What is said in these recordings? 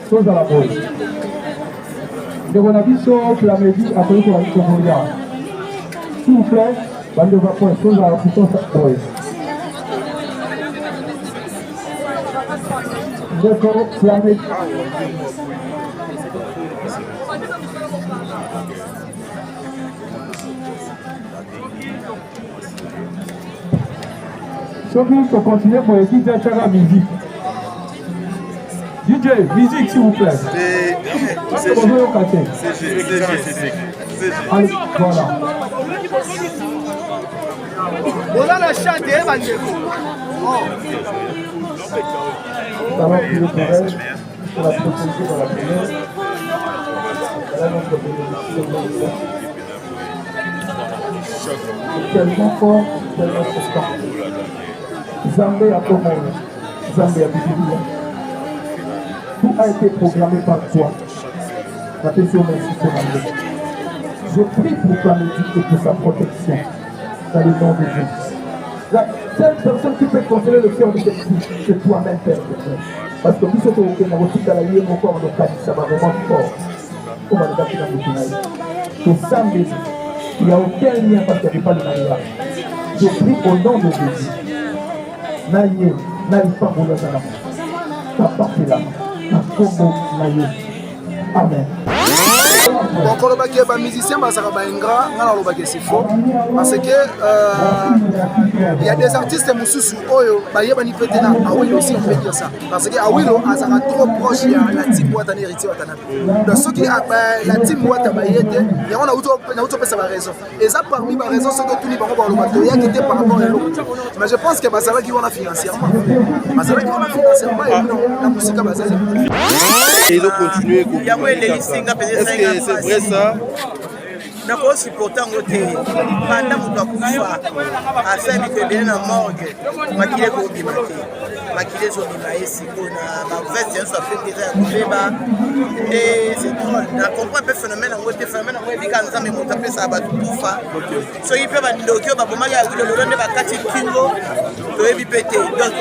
chose à la boy. De mon avis, sur la musique, après pour la musique mondiale. S'il vous plaît, bande de vapeur, chose à la puissance boy. D'accord, la musique. Ceux qui sont continués pour les DJ faire la musique. DJ, musique s'il vous plaît. C'est allez, voilà. Voilà la chatte, elle va dire. Ça va plus le pareil. Pour la proposition de la première. Là, notre proposition. C'est tellement fort, tellement constant. Zambé a commandé. Zambé a décidé. Tout a été programmé par toi. Attention, merci, je prie pour ta musique et pour sa protection. Dans le nom de Jésus. La seule personne qui peut consoler le cœur de cette fille, c'est toi-même, Père. Parce que tout ce que vous avez dans la vie, mon corps, ça va vraiment fort. On va le battre dans le final. Que Zambé, il n'y a aucun lien parce qu'il n'y a pas de mariage. Je prie au nom de Jésus. Naïe, n'arrive pas pour le talent. Papa, c'est là. Amen. Bon, quand on est musicien, c'est faux. Parce que il y a des artistes moussous, Awilo aussi, on peut dire ça. Parce que Awilo est trop proche de la team Ouattana héritier Ouattana. Donc, ceux qui la team Ouattana, il y a une raison. Et ça, parmi les raisons, c'est que tout le monde il y a quitté par rapport à l'autre. Mais je pense que ça va qui va financièrement. Ça va qui va financièrement et non, la musique et ils ont continué. Est-ce que c'est vrai ça? Nako supporter ngote banda mutu akufa affaire mikebele na morgue makile ko bimaki makile zo bimaisi kona ba veste yanso affaire déjà ya kobeba et c'est drôle na comprend peu phénomène ngote phénomène ngote bikanza me mutu apesa abatu kufa so yipe ba ndokyo ba bomaki ya lolo nde bakati kingo to ebi pété donc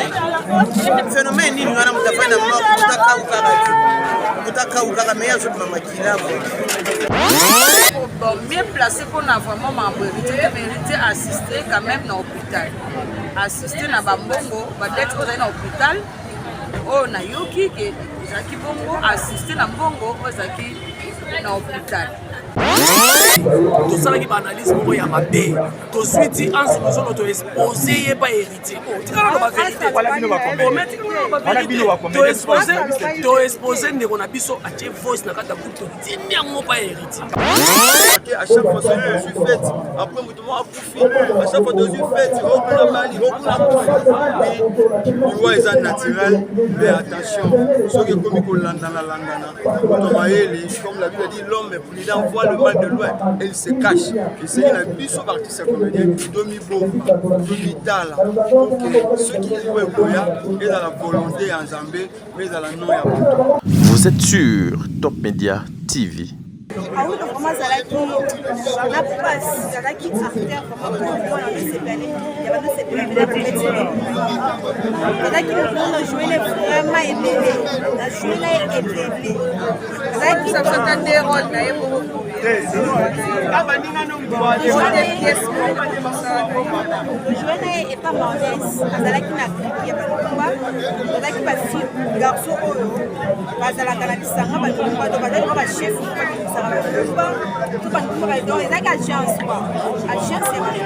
phénomène ni ngana mutu affaire na morgue mutaka ukaka meya zo bimakila bon, bien placé pour vraiment mériter assister quand même dans l'hôpital. Assister dans Bambongo, peut-être qu'on est dans l'hôpital. Oh, na yoki que Zaki Bongo assister dans Bongo, Zaki dans l'hôpital. Tout ça qui analyse pour y amater. Tout suite dit en ce moment tu exposé pas héritier. Tu as la vérité. Tu exposé ne qu'on a biso à tes voice na kata kuto. Tinia mo pas héritier. À chaque fois je suis fait après mutumo akufi à chaque fois je suis fait on a mali on a kufi oui ouais c'est naturel mais attention ceux qui comme ko landana comme la Bible dit l'homme est prudent voit le mal de loin et il se cache et c'est une biso artiste comédien domi bon vital donc ceux qui jouent Boya et dans la volonté en Zambé mais dans la non ya. Vous êtes sur Top Media TV. Ah oui, donc vraiment, la passe, Zalaki artère, vraiment, il y a pas de cette Zalaki a joué vraiment ébélé. La joué là ébélé. Zalaki ça fait un des rôles, mais le joueur n'est pas modeste. Zalaki n'a crié pas. Zalaki va suivre garçon au Zalaki a dit ça, on va chef. Tout pas donc il y a une chance quoi. La chance c'est vrai.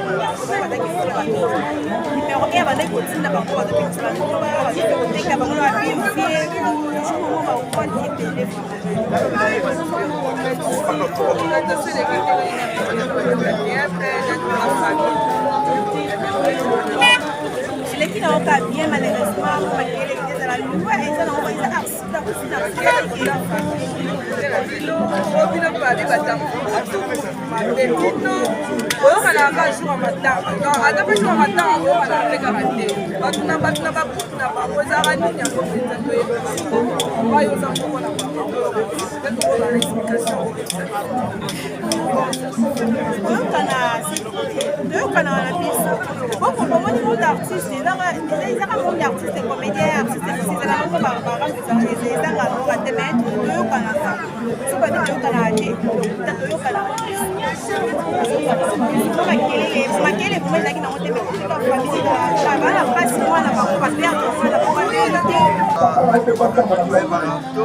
Numéro 1 va continuer à parler de ça. Dès que on va vérifier, je va prendre les téléphones. Les qui n'ont pas bien malheureusement malgré les de la loi et ça on va les accidents artiste comédien artiste makelele vraiment ezalaki nango te mekoteka famille bana mpasi mwana bango baperdre mwana bango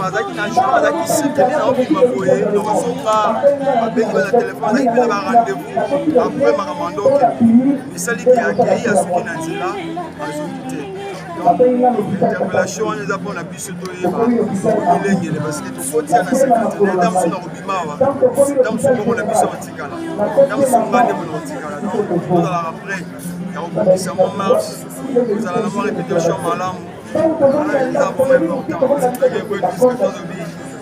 azalaki na jour azalaki sekele na obima boye nakozonga babengi baza telefone azalaki mpe na barendez-vous après makambo andoke esaliki akei asuki na nzela azongi te interpellation wana eza mpona biso toyeba bilengele parce que tokotia na cinquantenaire nda mosu na kobima awa nda mosu moko na biso batikala nda mosu nga nde mpona kotikala donc tozalaka prêt ya kobongisa mo marche kozala na mwa répétition malamu eza vraiment important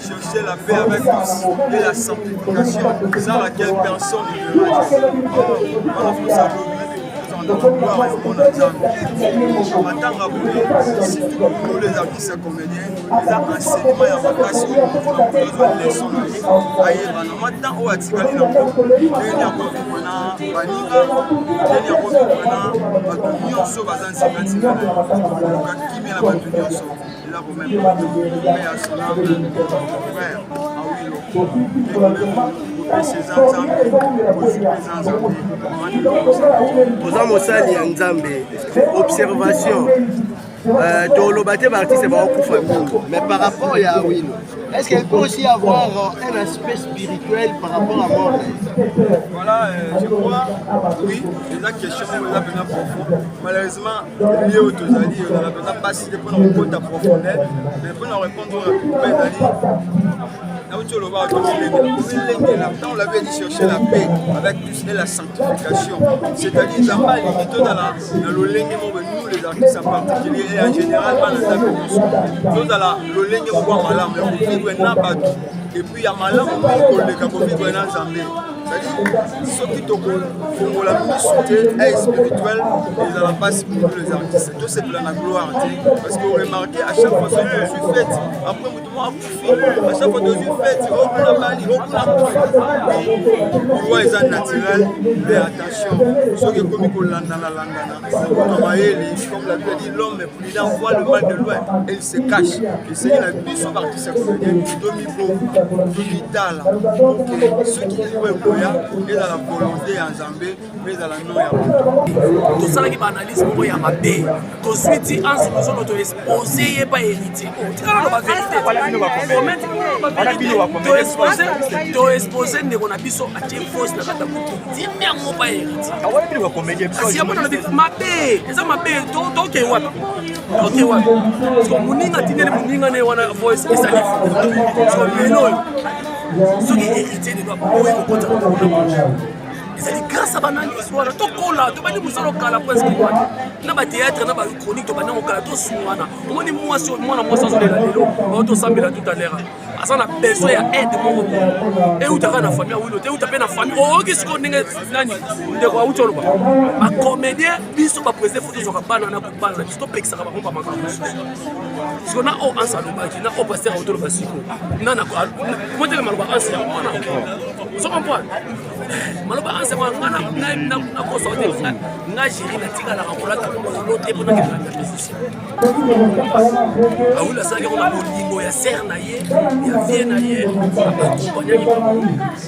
chercher la paix avec tous et la sanctification sans laquelle personne ne verra Dieu. On a fait ça matanga boye surtout nous les artistes comédiens eza enseignement ya makasi ozwa leson na ye ayeba na matanga oyo atikali nango ndenge akovivre na baninga ndenge akovivre na bato nyonso baza nzingatinga na ye luka kimia na bato nyonso eza komeme mpe ya sonable frère awilo toza mosali ya nzambe observation toloba te baartiste baokufa mingi mais par rapport ya Awilo est-ce qu'il peut aussi avoir un aspect spirituel par rapport à mort? Voilà, je crois, oui, les questions sont bien profondes. Malheureusement, lié au Tozali, on n'a pas si de pour nous répondre à profondeur, mais pour nous répondre à on l'avait dit chercher la paix avec plus et la sanctification. C'est-à-dire dans la limite dans le nous les artistes en particulier et en général dans les nous dans le lengue malam et puis il y a malam c'est-à-dire ceux qui ont la mission est spirituelle ils n'ont pas pour nous les artistes tout c'est plein de gloire parce que vous remarquez à chaque fois que je suis faite après vous à chaque fois que je suis faite on a mali on a oui ils sont naturels mais attention ceux qui comme ils landana comme l'a dit l'homme il envoie le mal de loin et il se cache et c'est une mission artiste vital ceux qui veulent et dans la volonté en Zambie mais dans la non tout ça qui analyse mon ya mabe to suite en ce que nous exposer pas héritier tu as la vérité to exposer ne on a biso a tie force na kata kutu ti miango pas héritier awali bi wa comédien parce que mona mabe eza mabe to ke wa okay wa so muninga tinele muninga ne wana voice esali so lelo ce qui est hérité de nous, c'est grâce à banani soir to kola to bani musalo kala presque na ba théâtre na ba chronique to bani okala to suwana omoni mwasi mwana mwasi zo lela lelo ba to sambela tout à l'heure asa na besoin ya aide moko et utaka na famille Awilo te utape na famille o ki siko ndenge nani ndeko wa utolo ba ba comédien biso ba président photo zo ka bana na ko bana biso to pekisa ba ko ba makamo siko na o ansalo ba ki na o pasteur utolo ba siko na na ko modele maloba ansi ya mwana so comprendre maloba ansi mwana na ko so te nga jiri na tika la ko la ko lo te pona ke na musicien Awilo sa ke ko na bolingo ya ser na ye ya vie na ye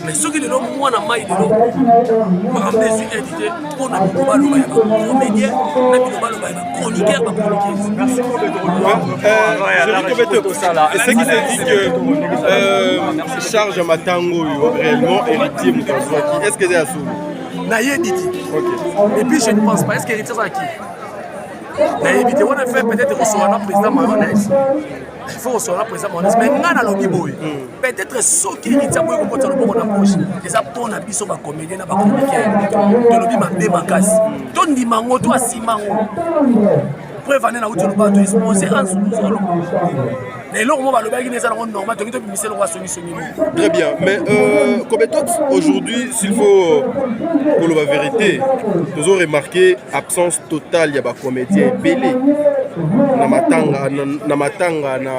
mais ce qui est là moi na mai de l'eau ma mesure édité pour na balo ba comédien na balo ba chroniqueur ba chroniqueur. Merci pour le et ce qui se dit que Charles Matango réellement héritier Mutanzwaki est-ce que c'est à sous na yediti et puis je ne pense pas est-ce que héritier ça qui na yediti on a fait peut-être recevoir le président Mayonnaise. Il faut recevoir le président Mayonnaise mais ngana lobi boy peut-être ce qui héritier boy ko potalo bongo na poche les apona biso ba comédien na ba chroniqueur to lobi mabe makasi to ndimango to asimango preuve ane na uti loba to exposer en sous les lots on va le baguer les alors normal to bimisé le roi soni. Très bien mais compétence aujourd'hui s'il faut pour la vérité nous avons remarqué absence totale il y a ba comédien belé na matanga na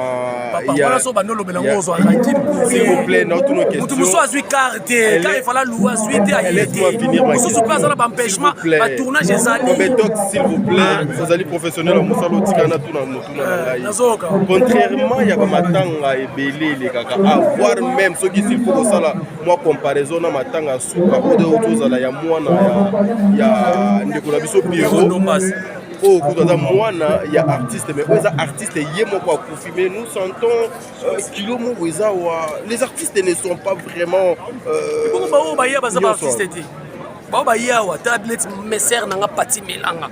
ya so bandolo belango zo Argentine s'il vous plaît na autre question mutu muso azui carte car il fallait louer azui te ayete muso pas ça ba empêchement ba tournage ezali Betox s'il vous plaît vous allez professionnel musalo tikana tout na mutu na nazoka contrairement ya ba matanga ebele les kaka avoir même ceux qui s'il faut ça là moi comparaison na matanga suka ode otozala ya mwana ya ndeko na biso Pierrot oh kutoza mwana ya artiste mais oza artiste yé moko akufi mais nous sentons kilo mo weza wa les artistes ne sont pas vraiment ba ba ya ba za artiste ti ba ya wa tablet messer nanga pati melanga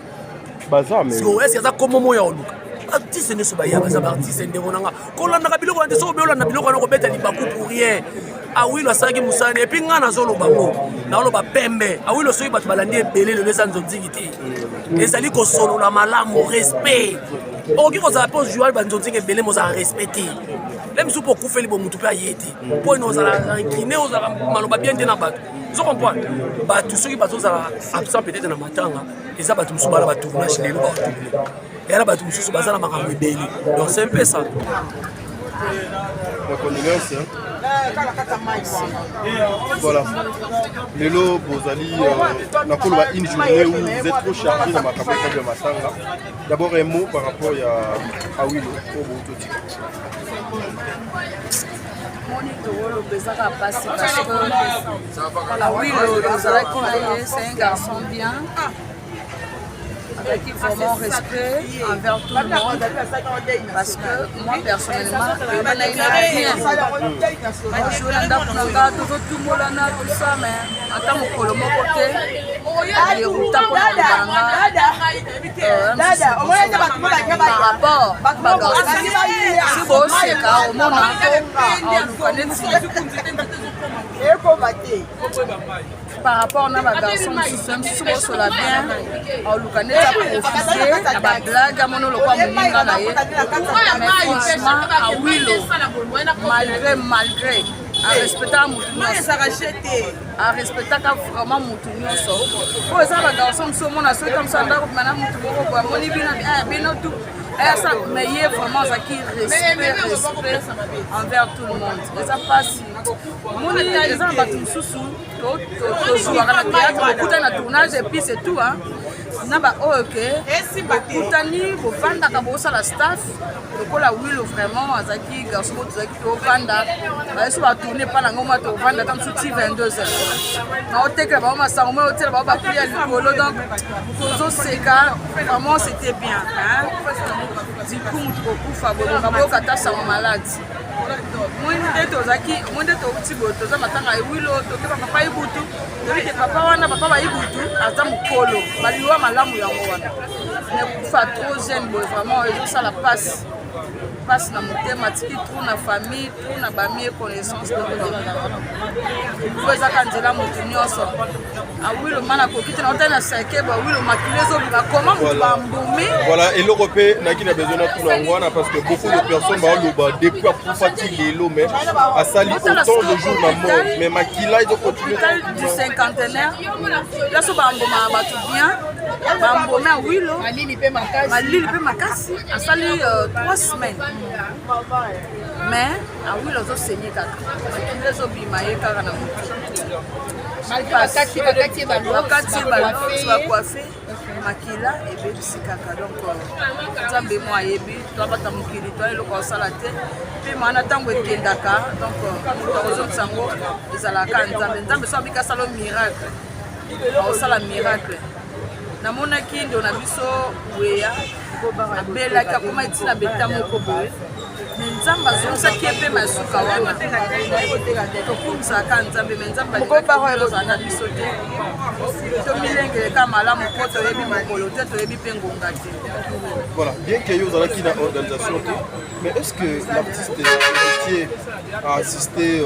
baza mais est-ce que ça comme mo ya oluka artiste ne so ba ya ba za artiste ndeko nanga kolanda ka biloko ande so beola na biloko na ko beta libaku pour rien awilo asaki musani et puis nga nazoloba ngo naoloba pembe awilo soki bato balandi ebele lelo eza nzonzingi te ezali kosolola malamu respect okoki kozala mpo joal banzonzingi ebele mozala respect te le misu mpo okufeli bo mutu mpe aye te mpo ene ozala rinkine ozala maloba bien te na bato ozo comprendre bato soki bato ozala absent peut-être na matanga eza bato mosusu bala batournage lelo baotourne eyala bato mosusu baza na makambo ebele donc c'est un peu ça. Voilà. Lelo Bozali, une journée où vous êtes trop chargé dans ma campagne de Matanga. D'abord un mot par rapport à Awilo au Boutoti. C'est un garçon bien. Avec vraiment respect envers tout le monde parce que moi personnellement je suis bien je tout le monde tout ça mais attends mon colo mon côté les routes pour par rapport si vous c'est car au monde par rapport à ma garçon si vous sur la bien en Lucanet profiter à ma blague à mon local mais franchement à Willow malgré à respecter à respecter vraiment mon so pour ça la garçon sur mon asso comme ça là maintenant mon bien tout ça mais il y a vraiment ça qui respect envers tout le monde et ça passe mon les gens battent sous toujours à la théâtre beaucoup dans tournage et puis c'est tout hein naba ok kutani bovanda ka bosala staff lokola Willow vraiment azaki garçon tozaki tovanda bayesu batourne pa nango ma tovanda comme sous 22h na oteka ba masango mo otela ba prix ya likolo donc kozo seka vraiment c'était bien hein du coup mutu kokufa bolinga bokata sango malade mwinde tozaki mwinde touti boto za matanga Willow tokeba papa ibutu toke papa wana papa ba ibutu aza mukolo baliwa malamu yango wana ne kufa trop jeune boy vraiment et ça la passe na motema tiki tout na famille tout na bami connaissance de vous ezaka nzela motu nyonso Awilo mana kokite na otana seke ba Willow makilezo bina comment mutu bambumi voilà et l'Europé n'a qui n'a besoin de tout l'angwana parce que beaucoup de personnes ba loba depuis à fatiguer lelo mais à sali autant de jours na mort mais makila ils ont continué du cinquantenaire là so bamboma ba tout bien bamboma Willow malili pe makasi a sali 3 semaines mais Awilo zo saigné kaka makilezo bima ye kaka na mutu bakati bacoiffé makila ebebisi kaka donc nzambe mo ayebi twabata mokili to eloko osala te mpe mana ntango ekendaka donc ozokisa yango ezalaka nzambe so abika asala miracle osala miracle namonaki ndo na biso weya abelaki akoma etina beta moko boye nzambe azongisaki epe masuka wana tokumisaka nzambe me nzambe alibazana biso te tomilengeleka malamu mpo toyebi mokolo te toyebi mpe ngonga te. Voilà, bien qu'il y ait une organisation, mais est-ce que l'artiste héritier a assisté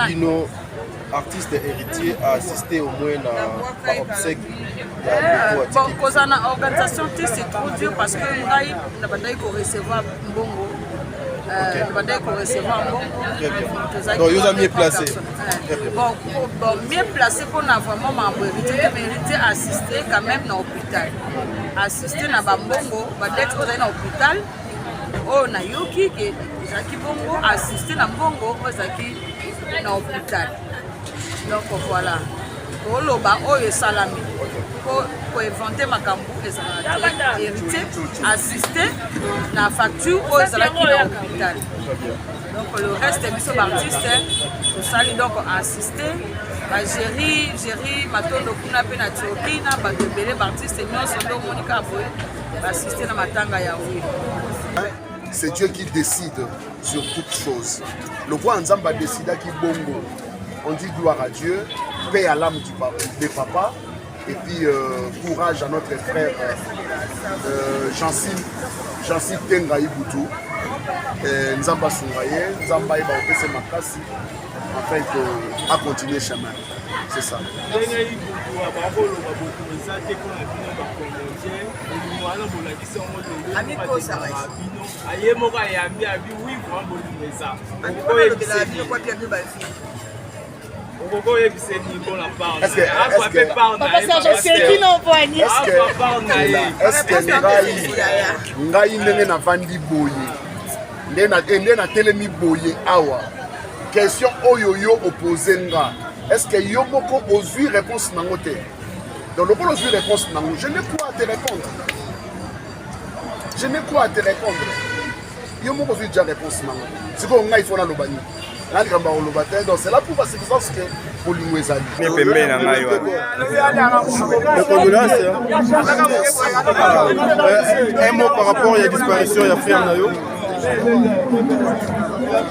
Lino, artiste héritier, a assisté au moins à l'obsèque? Bon, cause en organisation, c'est trop dur parce que nous avons recevoir Mbongo. bandaki korecevoir mbongo donc yo oza mieux placé bon mieux placé mpona vraiment mambo hérité te mérité assisté quand même na hôpital assisté na bambongo badete ozali na hôpital oyo nayoki ke ezalaki bongo assisté na mbongo oyo ezalaki na hôpital donc voilà oloba oyo esalami koinvente makambo ezalaka te hérité assisté na facture oyo ezalaki na hôpital donc le reste biso baartiste tosali donc assisté bagéri matondo kuna mpe na tioki na bato ebele baartiste nyonso nde omonika boye baassisté na matanga ya wilo. C'est Dieu qui décide sur toutes choses. Le roi Nzamba a décidé qu'il bongo. On dit gloire à Dieu, paix à l'âme des papas, et puis courage à notre frère Jansi Tenga Ibutu, Nzamba Sungaye, Nzamba Iba Opese Makasi, afin à continuer le chemin. C'est ça. Est-ce que ngai ndenge navandi boye nde natelemi boye awa question oyo yo opposé nga est-ce que yo moko ozwi réponse nango te donc lokola ozwi réponse nango je n'ai quoi à te répondre yo moko ozwi déjà réponse nango sikoyo ngai ifo naloba nini nandikamba koloba te donc c'est là pour basirconstance que bolingo ezali pembeni na ngai un mot par rapport à la disparition ya frère na yo.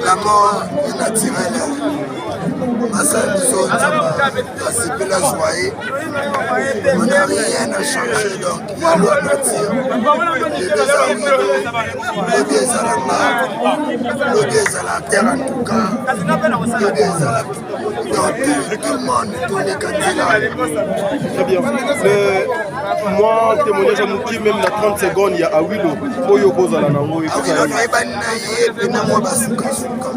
La mort est naturelle. C'est la joie. On n'a rien à changer, donc il y a l'eau à nature. Le deux à la mer, le deux à la terre en tout cas, le deux à la... Donc tout le monde, tous les candidats. Très bien. Moi, témoignage à Mouki, même la 30 secondes, il y a Awilo. Oyo Bozala na Oyo. Awilo na iba na ye, na mwa basuka suka.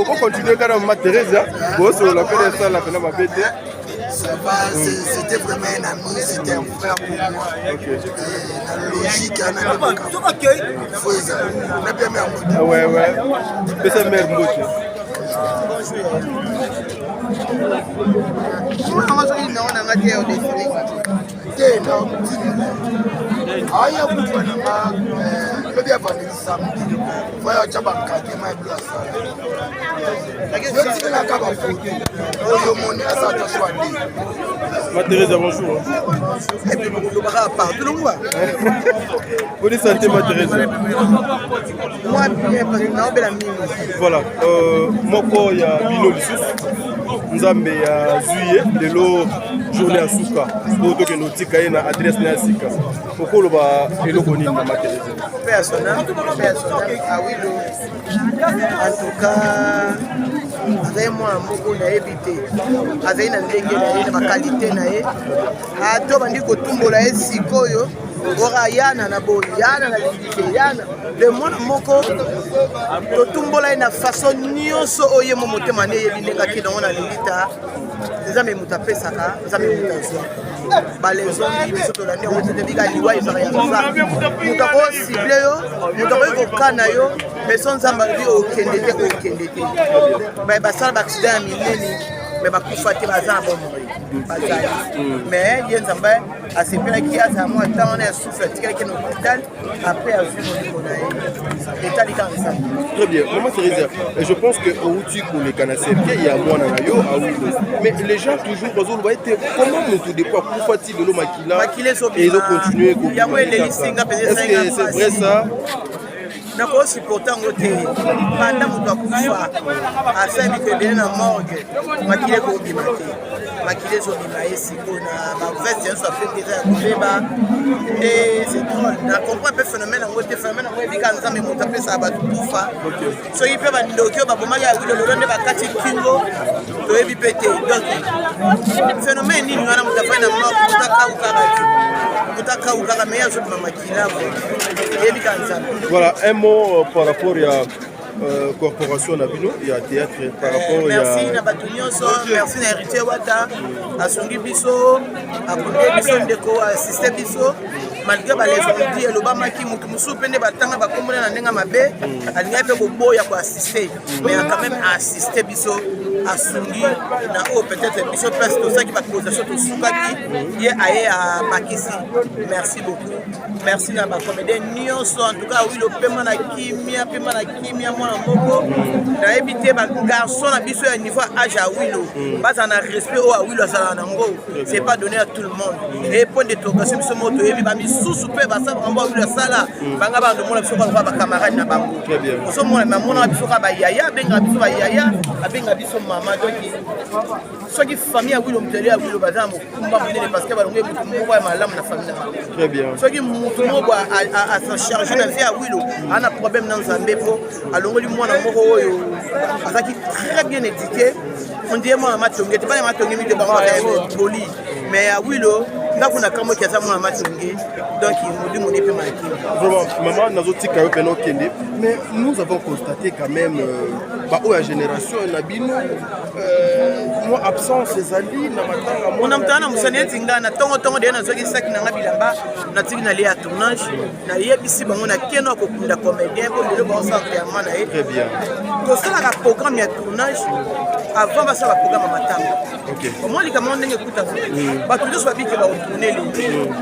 Vous continuez quand même, Thérèse. Vous sur la peine de ça, la peine de ma bête. Ça va, c'était vraiment un ami, c'était un frère pour moi. La logique, il faut ça. Ouais. Mais c'est mère Mouche. Aya kufanama lobi avanisa moya chaba kati mai blasa lakini la kaba futi oyo moni asata swadi Thérèse bonjour et puis beaucoup de bras partout nous voit vous les sentez Thérèse moi bien parce que na obela mimi voilà moko ya bino lisusu nzambe ya juillet lelo journée à Souka pour que nous tika na adresse na Sika okoloba eloko nini na Thérèse personnel ah oui en tout cas vraiment moko na éviter azali na ndenge na ye na qualité na ye ato bandi kotumbola ye sikoyo ora yana na boy yana na limite yana le monde moko totumbola ye na façon nyonso oye mo motema ne yebi ndenge ki na limita nzambe mutu apesaka nzambe mutu azwa balezongi biso tolandi yango tete bika liwa ezaka ya nzambe mutu akosible yo mutu akoki kokana yo mais so nzambe alobi okende te basala baaccident ya minene mais bakufa te baza na bomoi bazali mais ye nzambe asepelaki azala mwa ntango wana ya souffle atikalaki na hôpital après azwi molimo na ye etali kaka nzambe. Très bien, Maman Thérèse, je pense que Outi pour les canacés, il y a moi Nanayo, mais les gens toujours comment nous des fois pour fatiguer de l'eau maquila et ils ont continué. Est-ce que c'est vrai ça? nakosupporta yango te banda moto akufa asali kebele na morgue makili ekobima te makili ezobima ye sikoyo na baveste nyonso apete eza ya kobeba e c'est drôle na comprend mpe phénomène yango te phénomène yango ebika nzambe moto apesaka bato kufa soki mpe bandoki oyo babomaki ya wilo lelo nde bakati kingo toyebi mpe te donc phénomène nini wana moto afai na mort moto akaukaka me azobima makila yebi ka nzambe. Voilà, un mot par rapport à corporation na bino ya théâtre par rapport merci na bato nyonso, merci na héritier wata asungi biso akonde biso ndeko assiste biso malgré balevandi elobamaki motu mosusu mpe nde batanga bakombona na ndenge mabe alingai mpe koboya koassiste mais quand même aassiste biso asungi na oyo peut-être biso place tosaki bacausation tosukaki ye aye abakisi. Merci beaucoup, merci na bacomédien nyonso en tout cas wilo pema na kimia mwana moko nayebi te bagarçon na biso ya niveau age ya wilo baza na respect oyo awilo azalaka nango c'est pas donné à tout le monde et point d'interrogation biso moko toyebi bamisusu mpe basala bango awilo asala banga bandomona biso kaka bacamarade na bango ozomona mamona biso kaka bayaya abenga biso bayaya abenga biso mama donc soki famille ya wilo muteli ya wilo baza mokumba monene parce que balongo mutu moko ya malamu na famille na bango soki mutu moko acharge na vie ya wilo ana problème na nzambe po alongoli mwana moko oyo azalaki très bien éduqué on dirait mwana matonge te bana matonge mite bango poli mais ya wilo ndako na kambo ki aza mwana matonge donc modi moni mpe makini vraiment maman nazotika yo pena okende mais nous avons constaté quand même oyo ya génération na bino moi absence ezali na matanga mona mutana na musani eti nga na tongo de nazoki saki na nga bilamba na tiki na lia tournage na yebisi bango na keno akokunda comédien po lelo ba centre ya mana très bien tosala ka programme ya tournage avant basala programme matanga moi likama ndenge kuta bato nyonso babike baotourne lelo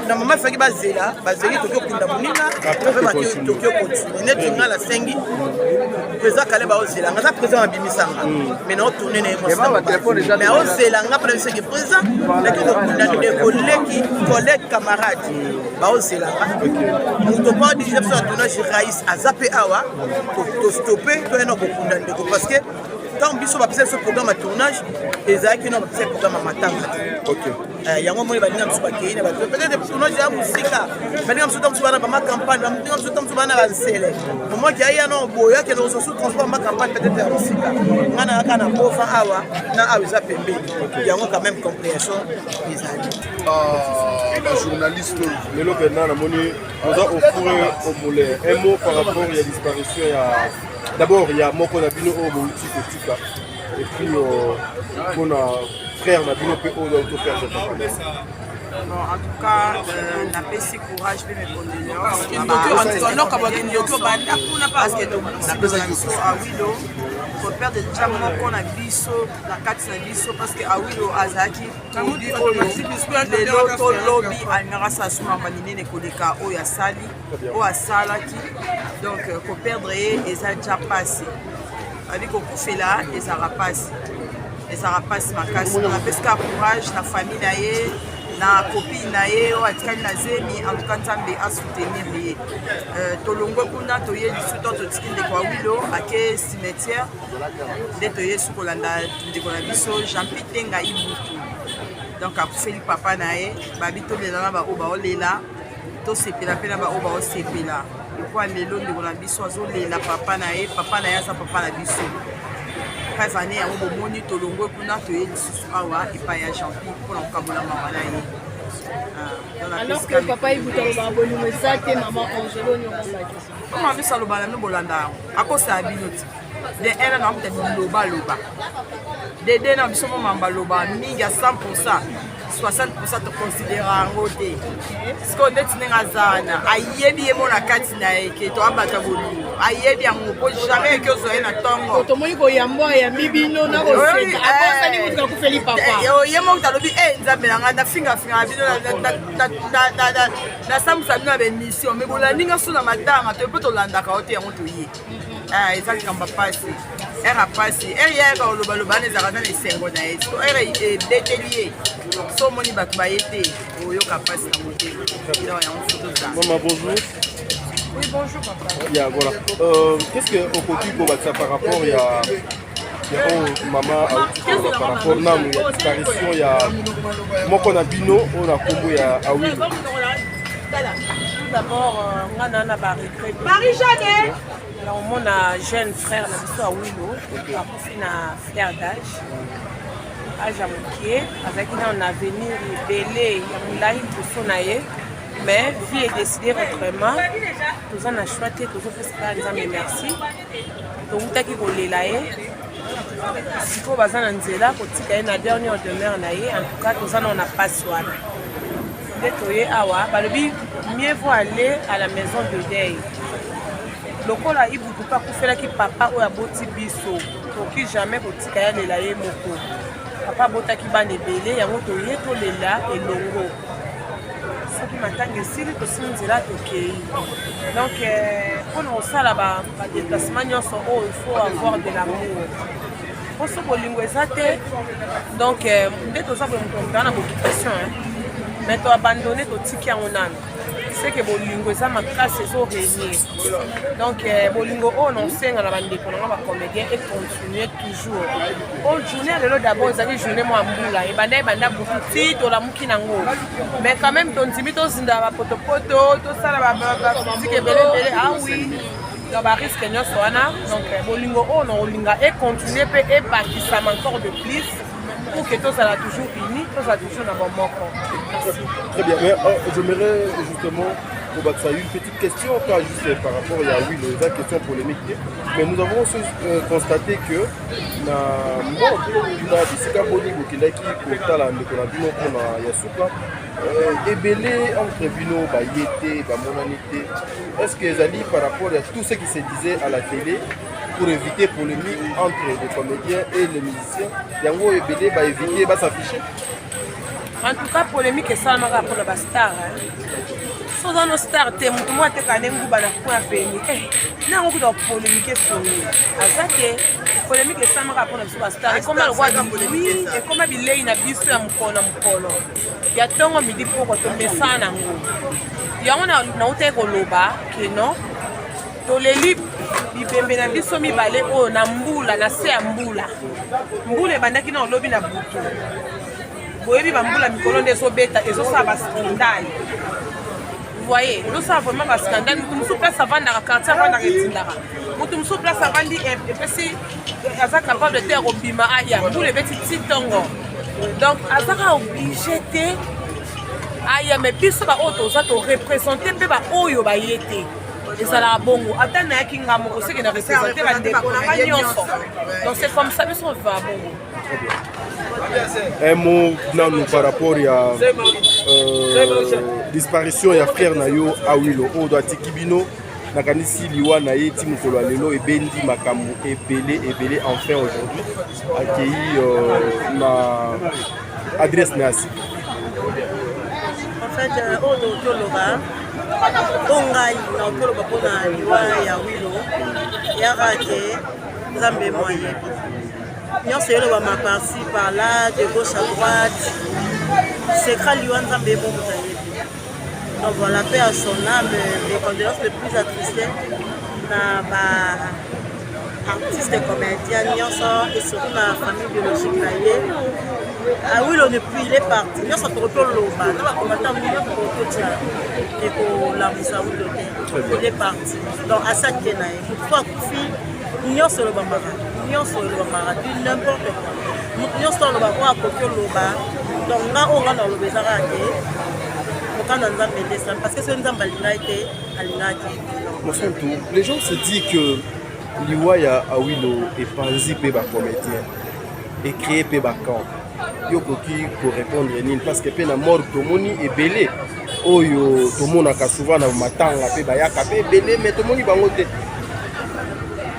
na mama faki bazeli toki okunda moninga mpe toki okontinue neti nga na sengi président kale baozela nga aza président abimisanga mais na otourne na ye mais aozela nga mpona biso eke président naki kokunda koleki collègue camarade baozela nga moto mpo dirige biso ya tournage rais aza mpe awa tostope toyena kokunda ndeko parce que tant biso bapesa biso programme ya tournage ezalaki no bapesa programme ya matanga yango moni balinga biso bakei na bato peut-être tournage ya mosika balinga biso tamosu bana bama campagne balinga biso tamosu bana bansele momoki ayi ano boyo akende kososu transport ma campagne peut-être ya mosika nga na kaka na bofa awa na awa eza pembeni yango quand même compréhension ezali journaliste lelo mpena namoni oza ofure omole un mot par rapport ya disparition ya d'abord il y a moko na bino oyo bouti kotika et puis mpona frère na bino mpe oyo autoperdre Bon, en tout cas, on a payé courage et mes condoléances. Parce que nous à Wilo, pour perdre déjà mon a biso, la carte na biso, parce que à Wilo, Azaki, les lotos lobby, Almira Sassouma, Manine, Nekodeka, Oya Sali, Oya Salaki. Donc, pour perdre, ils ont déjà passé. Avec au coup fait là, ils ont passé. Ils ont passé ma casse. On a payé courage, la famille d'ailleurs. Na copine na ye o atikali na zemi en tout cas nzambe a soutenir ye tolongwe kuna toye lisuto totiki ndeko awilo ake cimetière nde toye su kolanda ndeko na biso Jean-Pierre Tenga Ibutu donc akufeli papa na ye babi tolela na bao baolela tosepela mpe na bao baosepela ekwa lelo ndeko na biso azolela papa na ye aza papa na biso bref année yango bomoni tolongwe kuna toye lisusu awa epai ya Jean-Pierre mpona kokabola mama na ye alors que papa Ibutu alobaka bolimo eza te mama Angelo nyongombaki mama biso alobaka no bolanda yango akosala bino ti de ere na amuta bilobaloba dede na biso mama baloba mingi ya 100% 60% toconsidera yango te siko ndeti ndenge azana ayebi ye mo na kati na ye ke toabata bolimo ayebi yango po jamais eke ozwa ye na ntongo tomoni koyambo ayambi bino na koseka akosani motuka kufeli papa ye moko talobi nzambe na ngai ndafingafinga na bino nasambwisa bino na bemission me bolandinga so na matanga to mpe tolandaka o te yango toye eza likambo pasi ere apasi ere yayaka olobaloba wana ezalaka na esengo na ye so ere ebeteli ye so omoni bato baye te oyoka pasi na motema yango fotoza. Maman, bonjour. Oui, bonjour papa. Yeah, voilà. Qu'est-ce qu'on peut dire par rapport à maman par rapport à la disparition il y a moko na bino on a combo ya Awilo. Tout d'abord on a regret. Marie-Jeanne. Alors mon jeune frère na biso Awilo a profité na frère d'âge. age ya mokie azalaki na na avenir ebele ya molai liboso na ye mais vie edécide autrement toza na choix te tozopesa kaka nzambe merci towutaki kolela ye sikoyo baza na nzela kotika ye na dernière demeure na ye en tout cas toza nao na pasi wana nde toye awa balobi mieux vaut aller à la maison de deuil lokola ibutu mpe akufelaki papa oyo aboti biso toki jamais kotika ye alela ye moko papa abotaki bana ebele yango toye tolela elongo soki matanga esili tosili nzela tokei donc mpona kosala badéplacement nyonso oyo il faut avoir de l'amour mpo so bolingo eza te donc nde toza boye moto motaa na boccupation mais toabandonne totiki yango nano seke bolingo eza makasi ezoréunir donc bolingo oyo naosenga na bandeko nanga bacomédien et continuer toujours oyo journée ya lelo d'abord ezali journée mwa mbula ebanda butu ti tolamuki nango mais quand même tondimi tozinda bapotopoto tosala bamiziki ebelebele awi bariske nyonso wana donc bolingo oyo naolinga econtinue mpe ebakisama encore de plus pour que tozala toujours unis, tozala toujours dans bon moko. Très bien, mais j'aimerais justement ça une petite question, pas juste par rapport à oui, la question polémique, mais nous avons aussi constaté que est-ce que Zali par rapport à tout ce qui se disait à la télé pour éviter polémique entre les comédiens et les musiciens, Yango et Bélé va éviter de s'afficher? En tout cas, polémique est ça pour la star. So dans nos stars, tu moi te connais nguba na point fini. Na nguba de polémique sur lui. Azake polémique est ça pour la star. Et comme le roi du oui, et comme bilei na biso ya mkono. Ya tongo midi pour to mesa na ngo. Ya na ute ko loba que non. To les lip bibembe na biso mibale o na mbula na se ya mbula. Mbula bandaki na lobi na butu. Boyebi bambula mikolo ndeso beta ezo sa ba scandale. Vous voyez, nous savons vraiment un scandale. Nous sommes place avant dans le quartier, avant dans le Tindara. Nous sommes place avant dit et si Azak capable de terre au Bima Aya, vous les petits tongo. Donc Azak a obligé de Aya mais puis ça va auto ça te représenter pe ba oyo ba yete. Et ça la bongo. Attends na kinga mo aussi que na représenter ba ndeko na nyonso. Donc c'est comme ça mais on va bongo. Un mot non, par rapport à disparition ya frère Nayo Awilo o doit Tikibino nakanisi liwa na ye ti mukolo lelo e bendi makambo ebele enfin aujourd'hui accueilli na adresse nasi. En fait o do toloba ongai na toloba pona liwa ya Awilo ya rake Nzambe moyen. Nous sommes par-ci, par-là, de gauche à droite. C'est Kraliwan Zambé bon. Donc voilà, paix à son âme, les condoléances les plus attristées. Artistes et comédiens, et surtout la famille biologique. Ah oui, on est plus, il est parti. Nous sommes trop loin. Nous avons commenté un million pour tout ça. Et pour la Moussa il est parti. Donc à ça qu'il y a. Pourquoi nous sommes le Bambara. Nous sommes le Bambara. N'importe quoi. Nous sommes le Bambara à côté de l'Oba. Donc nous avons dans le Bézara. Parce que c'est une zambalinaïté à l'inaïté. Les gens se disent que Liwaya Awilo est pensé par comédien et créé par camp. Yokoki pour répondre parce que pe na mort tomoni ebele oyo tomona ka souvent na matanga pe bayaka pe ebele mais tomoni bango te.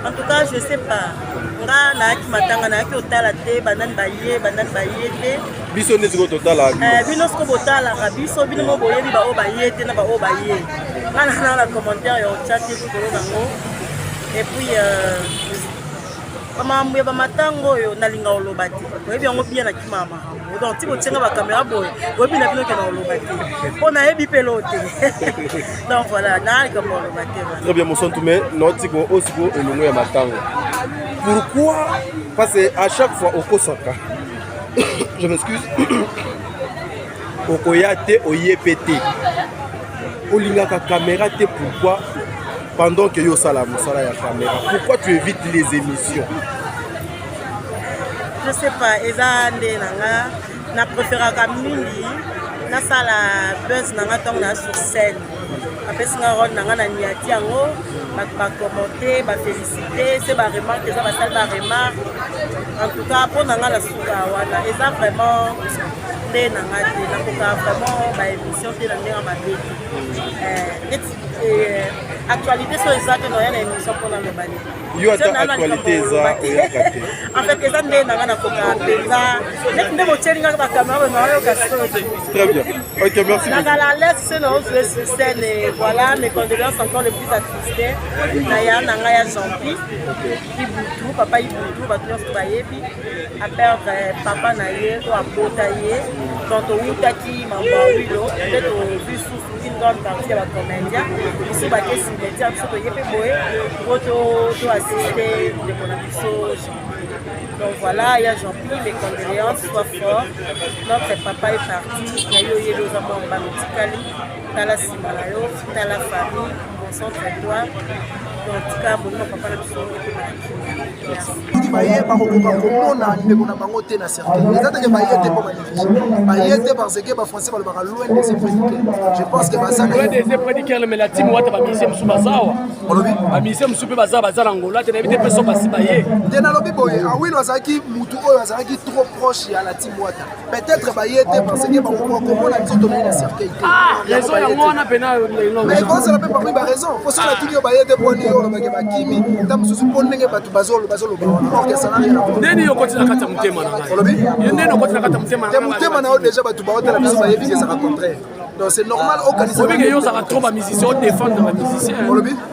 En tout cas, je sais pas. Nga na ki matanga na ki otala te banani baye te. Biso neziko totala. Bino sko botala biso bino mo boyebi ba o baye te na ba o baye. Nga na la commentaire yo chat ko nango. Et puis kama mbuya ba matango yo nalinga oloba te. Boyebi yango bien na kimama. Donc ti botenga ba caméra boy. Boyebi na bino ke na oloba te. On a yebi pelote. Donc voilà, na comme oloba te. Très bien mon son mais notiko osiko elongo ya matango. Pourquoi? Parce que à chaque fois au Kosaka je m'excuse. Okoyate oyepete. Olingaka caméra te pourquoi? Pendant que yo sala musala ya caméra. Pourquoi tu évites les émissions? je sais pas eza nde nanga na préféraka mingi nasala buzz nanga ntango na sur scène apesi nga role nanga na niati yango bato bakommente bafélicité se baremarque eza basali baremarque en tout cas mpo nanga na suka wana eza vraiment nde nanga te nakoka vraiment baémission te na ndenge mabe actualité so eza te noya na émission mpona lobani yo ata actualité eza oyaka te en fait eza nde nanga nakoka mpenza neti nde botielingaka bacaméra banaoyoka soki très bien ok merci nazala à l'aise se naozwe sur scène et voilà mes condoléances encore le plus attristées na ya nanga ya Jean-Pi Ibutu papa Ibutu bato nyonso bayebi aperdre papa na ye to abota ye quand outaki mambo ya wilo nde tovi susu une grande partie ya bacomédien biso bake cimetière biso toye mpe boye po toassiste ndeko na biso donc voilà ya Jean-Pi mes condoléances soient forts notre papa est parti na yo yebi oza mwa mbano tikali tala nsima na yo tala famille concentre-toi donc tika bolimo papa na biso soki baye bakokoka komona ndeko na bango te na cercle eza teke baye te mpo banéglige baye te parce que bafrançais balobaka loin des prédicaires je pense que baza loin des prédicaires mais la team wata bamisie mosusu bazawa olobi bamisie mosusu mpe baza na ngola te nayebi te mpe so basi baye nde nalobi boye awilo azalaki mutu oyo azalaki trop proche ya la team wata peut-être baye te parce que bakokoka komona nzoto naye na cercueil te raison yango wana pena mais ekozala mpe parmi baraison po soki natuni yo baye te mponi oyo olobaki bakimi nta mosusu mpo ndenge bato bazoloba wana ndeni yokoti na kati ya motema na ngai ndeni yokoti na kati ya motema na ngai motema na yo déjà bato baotala biso bayebi ezaka contraire donc c'est normal okobike yo ozalaka trop bamusicien odéfendre bamusicien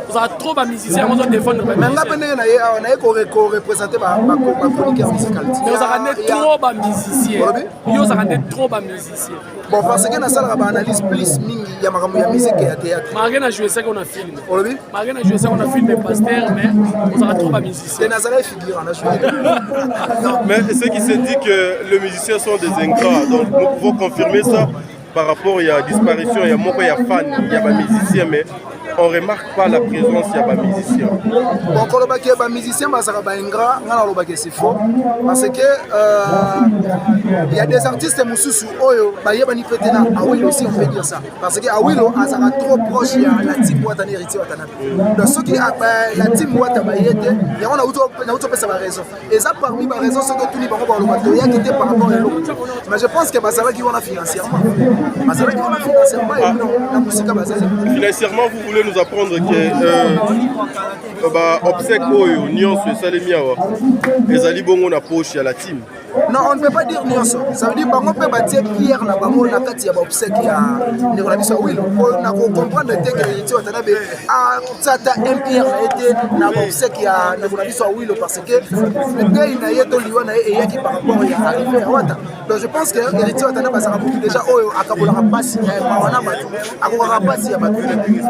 ozalaka trop bamusicien yango ozodéfendre nga mpe ndenge naye awa naye koreprésente bachroniqueur musical mais ozalaka nde trop bamusicien yo ozalaka nde trop bamusicien bon parce que nasalaka baanalyse plus mingi ya makambo ya musique ya théâtre marke na joué seke na film olobi marke na joué seke na film pasteur mais ozalaka trop bamusicien nazala figure na joué mais ce qui se dit que les musiciens sont des ingrats donc nous pouvons confirmer ça par rapport à la disparition, il y a beaucoup de fans, il y a des musiciens, mais on ne remarque pas la présence des musiciens. Bon, quand on a des musiciens, c'est faux. Parce que il y a des artistes qui aussi, on peut dire ça. Parce que Awilo est trop proche de la team Watanabe héritier Watanabe. Donc, ceux qui la team Watanabe, il y a une raison. Et ça, parmi les raisons, c'est que tout le monde a quitté par rapport à l'autre. Mais je pense que c'est là qui vont financièrement. Financièrement, vous voulez nous apprendre que obsèque oyo nyonso esalemi awa ezali bongo na poche ya la team. Non, on ne peut pas dire nyonso. Ça veut dire bango pe batie pierre na bango na kati ya obsèque ya ndeko na biso Awilo. Na ko comprendre te que héritier Watanabe a tata un pierre na été na obsèque ya ndeko na biso Awilo parce que le pays na yeto liwa na eyaki par rapport ya arrivé à Wata. Donc je pense que héritier Watanabe ça beaucoup déjà oyo akabolaka pasi ya wana bato akokaka pasi ya bato.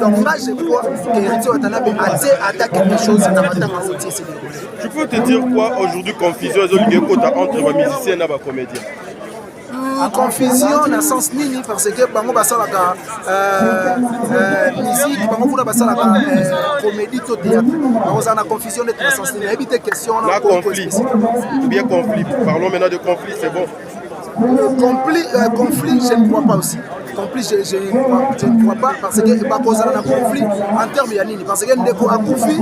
Donc là je crois que héritier Watanabe a quelque chose dans matanga otie c'est. Tu peux te dire quoi aujourd'hui confusion entre les musiciens et les comédiens? Confusion dans le sens nini parce que bango basalaka musique bango kuna basalaka comédie to théâtre bango za na confusion dans le sens nini éviter question là conflit ou bien conflit parlons maintenant de conflit c'est bon conflit je ne crois pas aussi conflit je ne crois pas parce que bakozala na conflit en termes ya nini parce que ndeko akufi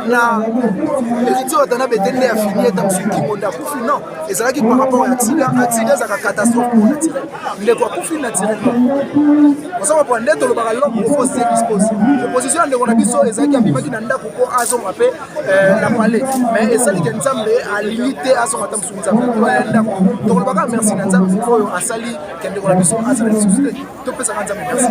na héritier Watanabe tende ya fini eta msuki monde akufi non ezalaki par rapport à accident za catastrophe pour naturel ndeko akufi naturellement osama po ndeto lo baka l'homme faut se dispose opposition ndeko na biso ezalaki abimaki na ndako ko azonga pe na palais mais ezali ke nzambe a limité azonga ta msuki nzambe to ndako donc lo baka merci na nzambe oyo asali ke ndeko na biso azali société to pesa nzambe merci